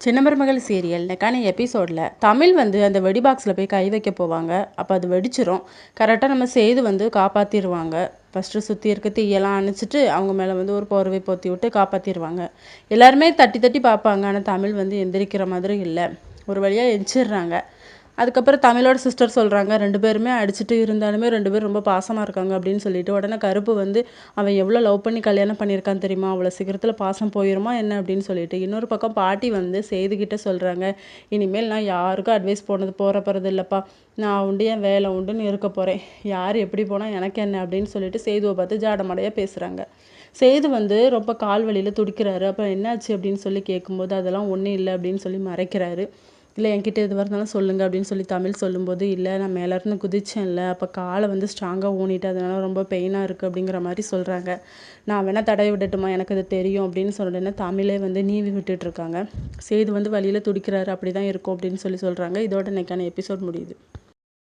சின்ன மருமகள் சீரியல் இன்னைக்கான எபிசோடில் தமிழ் வந்து அந்த வெடி பாக்ஸில் போய் கை வைக்க போவாங்க. அப்போ அது வெடிச்சிரும். கரெக்டாக நம்ம சேது வந்து காப்பாற்றிடுவாங்க. ஃபஸ்ட்டு சுற்றி இருக்க தீயெல்லாம் அணைச்சிட்டு அவங்க மேலே வந்து ஒரு போர்வை போற்றி விட்டு காப்பாற்றிடுவாங்க. எல்லாருமே தட்டி தட்டி பார்ப்பாங்க. ஆனால் தமிழ் வந்து எந்திரிக்கிற மாதிரி இல்லை. ஒரு வழியாக எந்திரிச்சிடுறாங்க. அதுக்கப்புறம் தமிழோட சிஸ்டர் சொல்கிறாங்க, 2 பேருமே அடிச்சுட்டு இருந்தாலுமே 2 பேரும் ரொம்ப பாசமாக இருக்காங்க அப்படின்னு சொல்லிட்டு உடனே கருப்பு வந்து அவன் எவ்வளோ லவ் பண்ணி கல்யாணம் பண்ணியிருக்கான்னு தெரியுமா, அவ்வளோ சீக்கிரத்தில் பாசம் போயிடுமா என்ன அப்படின்னு சொல்லிட்டு இன்னொரு பக்கம் பாட்டி வந்து சேதுக்கிட்ட சொல்கிறாங்க, இனிமேல் நான் யாருக்கும் அட்வைஸ் போகிறது இல்லைப்பா, நான் உண்டு என் வேலை உண்டுன்னு இருக்க போகிறேன், யார் எப்படி போனால் எனக்கு என்ன அப்படின்னு சொல்லிட்டு சேதுவை பார்த்து ஜாடமடையாக பேசுகிறாங்க. சேது வந்து ரொம்ப கால் வலியில் துடிக்கிறாரு. அப்போ என்னாச்சு அப்படின்னு சொல்லி கேட்கும்போது அதெல்லாம் ஒன்றும் இல்லை அப்படின்னு சொல்லி மறைக்கிறாரு. இல்லை என்கிட்ட எது இருந்தாலும் சொல்லுங்கள் அப்படின்னு சொல்லி தமிழ் சொல்லும்போது, இல்லை நான் மேலேருந்து குதிச்சேன்ல, அப்போ காலை வந்து ஸ்ட்ராங்காக ஊனிட்டு அதனால ரொம்ப பெயினாக இருக்குது அப்படிங்கிற மாதிரி சொல்கிறாங்க. நான் வேணால் தடவி விடட்டுமா, எனக்கு அது தெரியும் அப்படின்னு சொன்னேன்னா தமிழே வந்து நீவி விட்டுட்ருக்காங்க. சேது வந்து வழியில் துடிக்கிறாரு, அப்படி தான் இருக்கும் அப்படின்னு சொல்கிறாங்க. இதோட இன்னைக்கான எபிசோட் முடியுது.